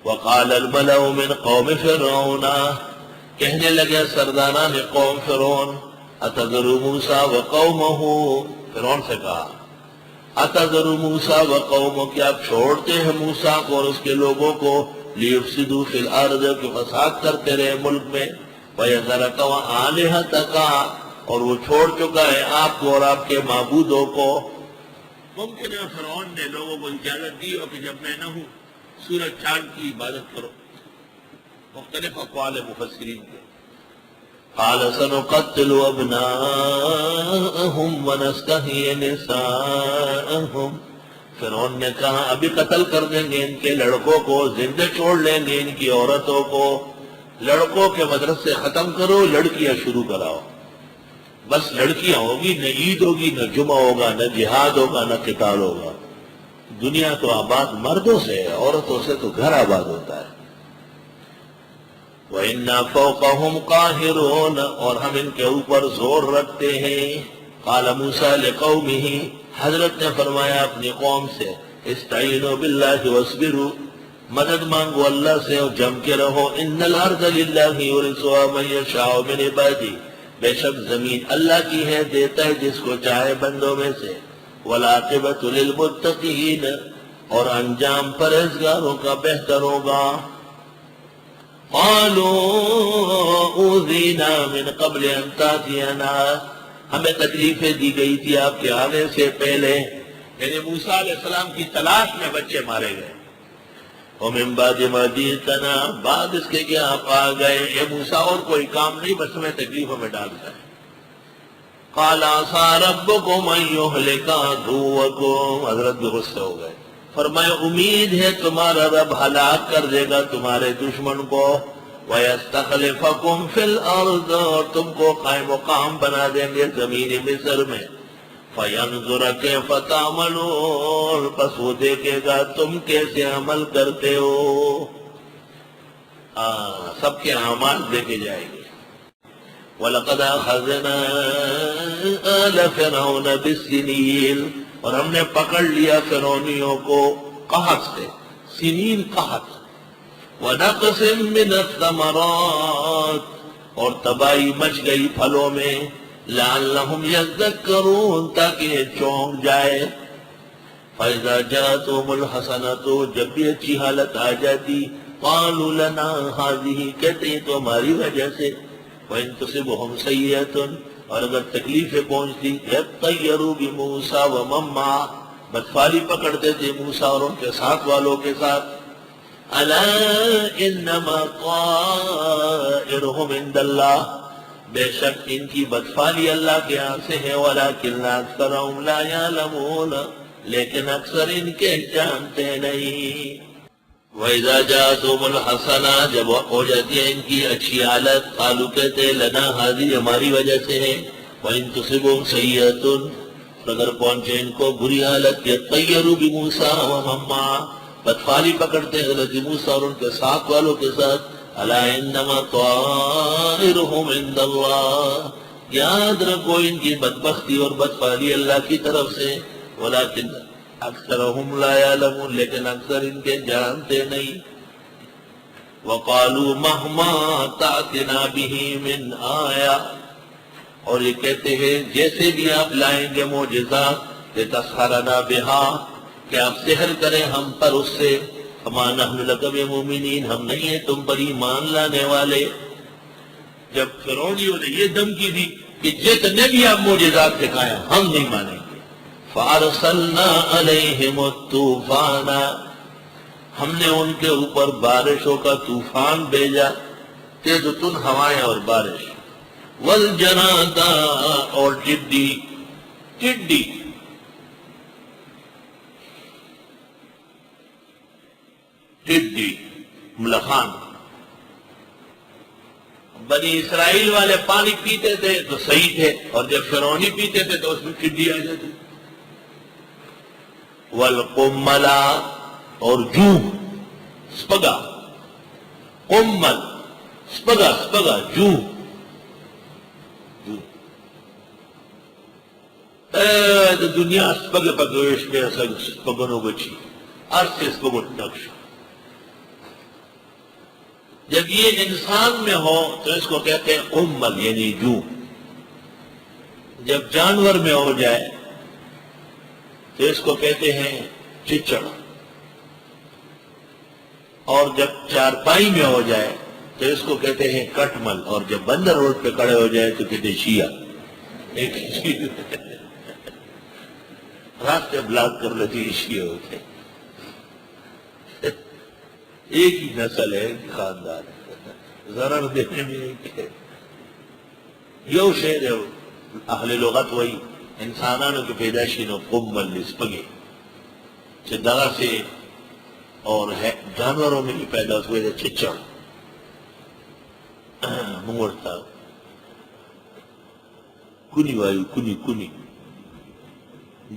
وقال الملأ من قوم فرعون، کہنے لگے سرداران قوم فرعون، اتذر موسیٰ وقومہ، فرعون سے کہا اتذر موسیٰ وقومہ، کیا آپ چھوڑتے ہیں موسیٰ کو اور اس کے لوگوں کو، لیفسدوا فی الارض، کہ فساد کرتے رہے ملک میں، وَيَذَرَكَ وَآلِهَتَكَ، اور وہ چھوڑ چکا ہے آپ کو اور آپ کے معبودوں کو۔ ممکن ہے فرعون نے لوگوں کو اجازت دی اور کہ جب میں نہ ہوں سورج چاند کی عبادت کرو، مختلف اقوال مفسرین کے۔ قال سنقتل ابناءهم ونستحيي نساءهم، فرعون نے کہا ابھی قتل کر دیں گے ان کے لڑکوں کو، زندہ چھوڑ لیں گے ان کی عورتوں کو، لڑکوں کے مدرسے ختم کرو، لڑکیاں شروع کراؤ، بس لڑکیاں ہوگی، نہ عید ہوگی، نہ جمعہ ہوگا، نہ جہاد ہوگا، نہ قتال ہوگا۔ دنیا تو آباد مردوں سے ہے، عورتوں سے تو گھر آباد ہوتا ہے۔ وَإِنَّا فَوْقَهُمْ قَاهِرُونَ، اور ہم ان کے اوپر زور رکھتے ہیں۔ قال موسیٰ لِقَوْمِهِ، حضرت نے فرمایا اپنی قوم سے، استعینوا باللہ واصبروا، مدد مانگو اللہ سے اور جم کے رہو، ان الارض للہ یورثها من یشاء من عبادہ، بے شک زمین اللہ کی ہے، دیتا ہے جس کو چاہے بندوں میں سے، والعاقبۃ للمتقین، اور انجام پرہیزگاروں کا بہتر ہوگا۔ قالوا اوذینا من قبل ان تاتینا، ہمیں تکلیفیں دی گئی تھی آپ کے آنے سے پہلے، یعنی موسیٰ علیہ السلام کی تلاش میں بچے مارے گئے۔ ومن بعد ما جئتنا، بعد اس کے کہ آپ آ گئے، اے موسیٰ اور کوئی کام نہیں، بس ہمیں تکلیفوں میں ڈالتا ہے۔ قال عسى ربكم ان يهلك عدوكم، حضرت بھی غصے ہو گئے، فرمایا امید ہے تمہارا رب ہلاک کر دے گا تمہارے دشمن کو، وَيَسْتَخْلِفَكُمْ فِي الْأَرْضِ، اور تم کو قائم مقام بنا دیں گے زمین مصر میں، فَيَنْظُرَ كَيْفَ تَعْمَلُونَ، پس وہ دیکھے گا تم کیسے عمل کرتے ہو، سب کے اعمال دیکھے جائیں گے۔ وَلَقَدْ أَخَذْنَا آلَ فِرْعَوْنَ بِالسِّنِينَ، اور ہم نے پکڑ لیا فرعونیوں کو قحط سے، سنین قحط، وَنَقْصٍ مِّنَ الثَّمَرَاتِ، اور تباہی مچ گئی پھلوں میں، لَعَلَّهُمْ يَذَّكَّرُونَ، تاکہ یہ چونک جائے۔ فَإِذَا جَاءَتْهُمُ الْحَسَنَةُ، جب بھی اچھی حالت آ جاتی، قَالُوا لَنَا هَٰذِهِ، کہتے ہیں تو ہماری وجہ سے، وَإِن تُصِبْهُمْ سَيِّئَةٌ، اور اگر تکلیفیں پہنچتی، يَطَّيَّرُوا بِمُوسَىٰ وَمَن مَّعَهُ، بدفالی پکڑتے تھے موسیٰ اور ان کے ساتھ والوں کے ساتھ۔ أَلَا إِنَّمَا طَائِرُهُمْ عِندَ اللَّهِ، بے شک ان کی بدفالی اللہ کے ہاں سے ہے، وَلَٰكِنَّ أَكْثَرَهُمْ لَا يَعْلَمُونَ، لیکن اکثر ان کے جانتے نہیں۔ وَإِذَا جَاءَتْهُمُ الْحَسَنَةُ، جب ہو جاتی ہے ان کی اچھی حالت، قالوا کہتے لنا هذه، ہماری وجہ سے ہے، وَإِن تُصِبْهُمْ سَيِّئَةٌ، اگر پہنچے ان کو بری حالت، يَطَّيَّرُوا بِمُوسَىٰ وَمَن مَّعَهُ، بدفالی پکڑتے حضرت موسیٰ اور ان کے ساتھ والوں کے ساتھ۔ أَلَا إِنَّمَا طَائِرُهُمْ عِندَ اللَّهِ، یاد رکھو ان کی بدبختی اور بدفالی اللہ کی طرف سے، وَلَٰكِنَّ أَكْثَرَهُمْ لَا يَعْلَمُونَ، لیکن اکثر ان کے جانتے نہیں۔ وَقَالُوا مَهْمَا تَأْتِنَا بِهِ مِنْ آيَةٍ، اور یہ کہتے ہیں جیسے بھی آپ لائیں گے معجزات، لِتَسْحَرَنَا بِهَا، کہ آپ سحر کریں ہم پر اس سے، فَمَا نَحْنُ لَكَ بِمُؤْمِنِينَ، ہم نہیں ہیں تم پر ایمان لانے والے۔ جب فرعونیوں نے یہ دھمکی دی کہ جتنے بھی آپ معجزات دکھائیں ہم نہیں مانیں گے، فَأَرْسَلْنَا عَلَيْهِمُ الطُّوفَانَ، ہم نے ان کے اوپر بارشوں کا طوفان بھیجا، تیز و تند ہوائیں اور بارش، وَالْجَرَادَ، اور ٹڈی، ملخان۔ بنی اسرائیل والے پانی پیتے تھے تو صحیح تھے، اور جب فرعونی پیتے تھے تو اس میں ٹڈی آ جاتی۔ والقمل، اور جو، سپگا، قمل، سپگا، جو، دنیا سپگ پگوش میں سپگنو بچی، ارس سپگن نقش۔ جب یہ انسان میں ہو تو اس کو کہتے ہیں قمل یعنی جو. جب جانور میں ہو جائے تو اس کو کہتے ہیں چچڑ. اور جب چارپائی میں ہو جائے تو اس کو کہتے ہیں کٹمل. اور جب بندر روڈ پہ کھڑے ہو جائے تو کہتے ہیں شیعہ. ایک راستے بلاک کر لیتی شیعہ ہوتے. ایک ہی نسل ہے، خاندان ضرر دینے میں ایک ہے. یو شعر ہے اہل لغت وہی انسانانو کی پیدائشی نو قمل نسپگے چھ دغا سے. اور جانوروں میں بھی پیدا ہوئے تھے چچڑ مورتا کنی وایو کنی کنی.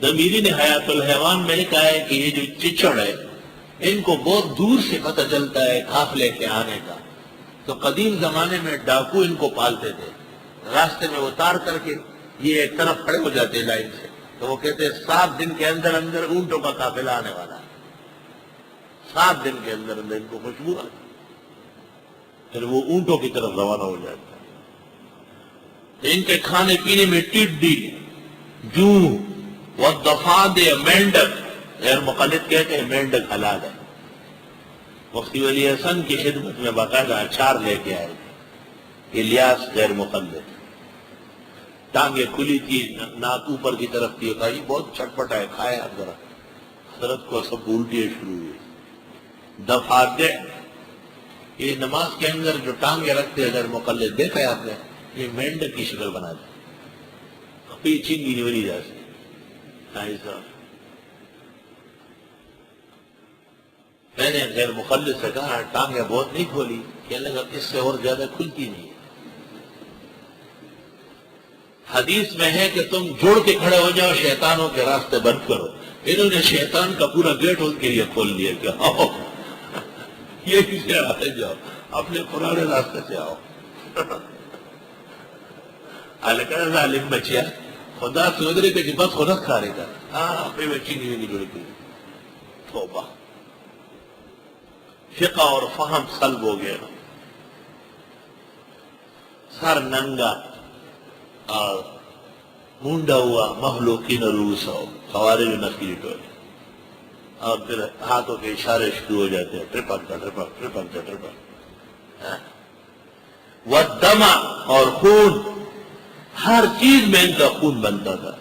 ضمیری نے حیات الحیوان میں نے کہا ہے کہ یہ جو چچڑ ہے ان کو بہت دور سے پتہ چلتا ہے قافلے کے آنے کا. تو قدیم زمانے میں ڈاکو ان کو پالتے تھے، راستے میں اتار کر کے یہ ایک طرف کھڑے ہو جاتے لائن سے. تو وہ کہتے ہیں 7 دن کے اندر اندر اونٹوں کا قافلہ آنے والا ہے. 7 دن کے اندر اندر ان کو خوشبو آتی، پھر وہ اونٹوں کی طرف روانہ ہو جاتا ہے. ان کے کھانے پینے میں ٹڈی، جو، والضفادع مینڈک. غیر مقلد کہتے ہیں مینڈک حلال ہے. مفتی ولی حسن کی خدمت میں باقاعدہ اچار لے کے آئے تھے الیاس غیر مقلد. ٹانگیں کھلی تھی، ناک اوپر کی طرف تھی. یہ بہت چھٹپٹا ہے، کھایا ذرا. حضرت کو سب الٹیاں شروع ہوئی. ضفادع یہ نماز کے اندر جو ٹانگیں رکھتے ہیں غیر مقلد، دیکھا ہے آپ نے؟ یہ مینڈک کی شکل بنا دی، یہ چینی نہیں بنی جا سکتی. میں نے غیر مقلد سے کہا ٹانگیں بہت نہیں کھولی. کہنے لگا اس سے اور زیادہ کھلتی نہیں. حدیث میں ہے کہ تم جوڑ کے کھڑے ہو جاؤ، شیطانوں کے راستے بند کرو. انہوں نے شیطان کا پورا گیٹ ان کے لیے کھول دیا کہ آؤ یہ سے آتے جاؤ، اپنے پرانے راستے سے آؤ. ظالم بچیا خدا سوچ رہے تھے کہ بس خدا کھا رہے تھا. ہاں پہ بچی نہیں جڑی تھی. توبہ. فقہ اور فہم سلب ہو گیا. سر ننگا اور مونڈا ہوا مخلوقین روس ہو، خوارج نقلی ٹوئے. اور پھر ہاتھوں کے اشارے شروع ہو جاتے ہیں، ٹرپک کا ٹرپک ٹرپک کا ٹرپک. والدمع اور خون، ہر چیز میں ان کا خون بنتا تھا.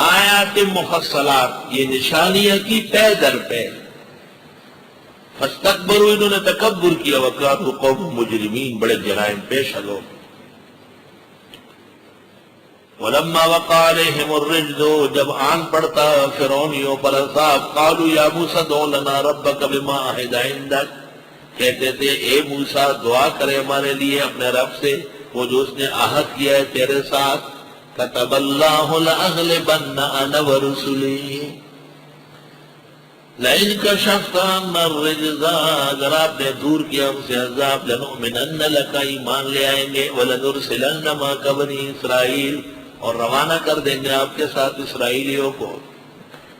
آیات مفصلات یہ نشانیاں کی پے در پے. فاستکبروا انہوں نے تکبر کیا. وکانوا قوم مجرمین بڑے جرائم پیشہ لوگ. ولما وقع علیہم الرجز جب آن پڑتا فرعونیوں پر عذاب قالوا یا موسیٰ ادع لنا ربک بما عہد عندک. کہتے تھے اے موسیٰ دعا کرے ہمارے لیے اپنے رب سے وہ جو اس نے عہد کیا ہے تیرے ساتھ. کتب اللہ لأغلبن انا ورسلی. لئن کشفت عنا الرجز اگر آپ نے دور کیا ہم سے عذاب لنؤمنن لک ایمان لے آئیں گے. ولنرسلن معک بنی اسرائیل اور روانہ کر دیں گے آپ کے ساتھ اسرائیلیوں کو.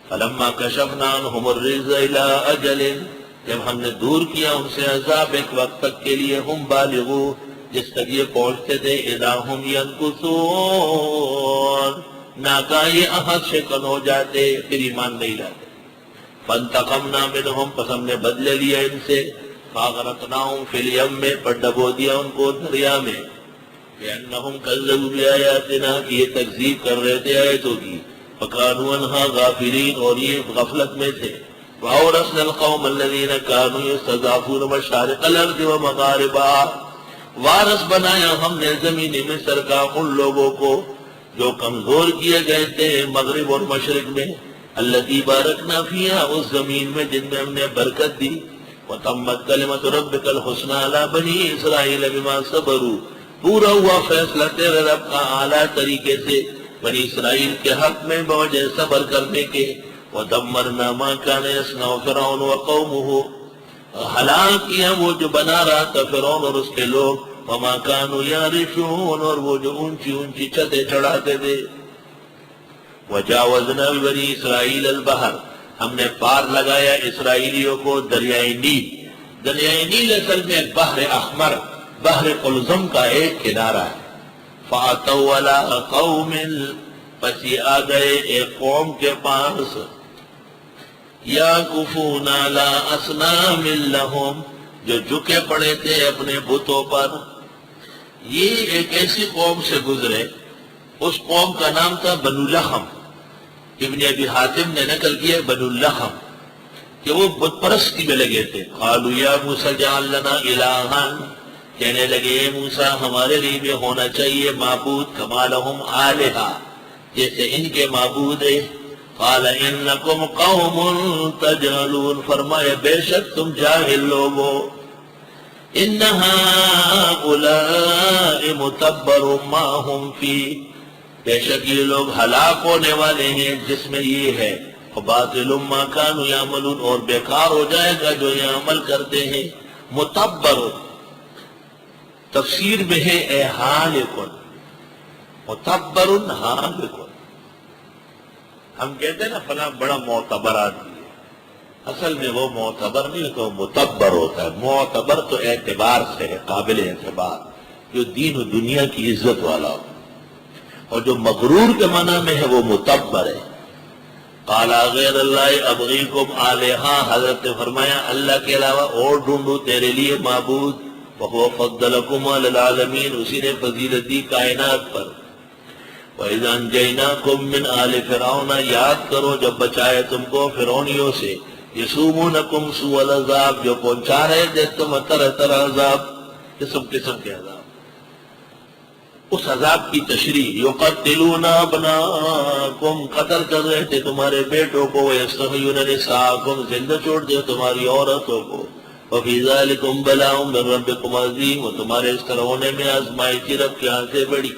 فلما کشفنا عنہم الرجز الی اجل جب ہم نے دور کیا ان سے عذاب ایک وقت تک کے لیے ہم بالغو جس تک یہ پہنچتے تھے اذا ہم ینکثون ناگاہ یہ عہد شکن ہو جاتے پھر ایمان نہیں لاتے. فانتقمنا منہم پس ہم نے بدلے لیا ان سے. فاغرقناہم فی الیم میں پر ڈبو دیا ان کو دریا میں. لأنہم کذبوا بآیاتنا کہ یہ تکذیب کر رہے تھے آیتوں کی. فکانوا عنہا غافلین اور یہ غفلت میں تھے. وَأَوْرَثْنَا الْقَوْمَ الَّذِينَ كَانُوا يَسْتَضْعَفُونَ مَشَارِقَ الْأَرْضِ وَمَغَارِبَهَا. وارث بنایا ہم نے زمین مصر کا ان لوگوں کو جو کمزور کیے گئے تھے مغرب اور مشرق میں. الَّتِي بَارَكْنَا فِيهَا اس زمین میں جن میں ہم نے برکت دی. وَتَمَّتْ كَلِمَةُ رَبِّكَ الْحُسْنَىٰ عَلَىٰ بَنِي إِسْرَائِيلَ بِمَا صَبَرُوا. پورا ہوا فیصلہ تیرے رب کا اعلیٰ طریقے سے بنی اسرائیل کے حق میں بوجہ صبر کرنے کے. وَدَمَّرْنَا مَا كَانَ يَصْنَعُ فِرْعَوْنُ وَقَوْمُهُ ہلاک کیا وہ جو بنا رہا تھا فرعون اور اس کے لوگ. وَمَا كَانُوا يَعْرِشُونَ اور وہ جو اونچی اونچی چھتیں چڑھاتے تھے. وَجَاوَزْنَا بِبَنِي إِسْرَائِيلَ الْبَحْرَ ہم نے پار لگایا اسرائیلیوں کو دریائے نیل. دریائے نیل اصل میں بحر احمر، بحر قلزم کا ایک کنارہ ہے۔ فَأَتَوْا عَلَىٰ قَوْمٍ، پس یہ آ گئے ایک قوم کے پاس، یَعْکُفُونَ عَلَىٰ أَصْنَامٍ لَهُمْ، جو جھکے پڑے تھے اپنے بتوں پر۔ یہ ایک ایسی قوم سے گزرے، اس قوم کا نام تھا بنو لحم۔ ابن ابی حاتم نے نقل کیا بنو لحم کہ وہ بت پرستی میں لگے تھے۔ قالوا یا موسیٰ اجعل لنا الہا، کہنے لگے اے موسیٰ ہمارے لیے بھی ہونا چاہیے معبود، کما لہم آلہہ، جیسے ان کے معبود ہے۔ قال انکم قوم تجہلون، فرمایا بے شک تم جاہل لوگ ہو۔ ان ہؤلاء متبر ما ہم فی، بے شک یہ لوگ ہلاک ہونے والے ہیں جس میں یہ ہے، وباطل ما کانوا یعملون، اور بیکار ہو جائے گا جو یہ عمل کرتے ہیں۔ متبر تفسیر میں ہے اے ہالکن، متبر ہالکن۔ ہم کہتے ہیں نا فلاں بڑا معتبر آدمی ہے، اصل میں وہ معتبر نہیں تو متبر ہوتا ہے۔ معتبر تو اعتبار سے ہے، قابل اعتبار، جو دین و دنیا کی عزت والا ہو، اور جو مغرور کے معنی میں ہے وہ متبر ہے۔ قال غیر اللہ ابغیکم آلہا، حضرت نے فرمایا اللہ کے علاوہ اور ڈھونڈو تیرے لیے معبود، وہو فضلکم علی العالمین، اسی نے فضیلت دی کائنات پر۔ وَإِذَا أَنْجَيْنَاكُمْ مِنْ آلِ فِرْعَوْنَ، یاد کرو جب بچائے تم کو فرعونیوں سے، یسومونکم سوء العذاب، جو پہنچا رہے تھے تم طرح طرح عذاب، قسم قسم کے عذاب۔ اس عذاب کی تشریح، یقتلون ابناکم، قتل کر رہے تھے تمہارے بیٹوں کو، ویستحیون نساءکم، زندہ چھوڑ دے تمہاری عورتوں کو۔ وفی ذالکم بلاء من ربکم عظیم، و تمہارے اس طرح ہونے میں آزمائش رب کے ہاں سے بڑی۔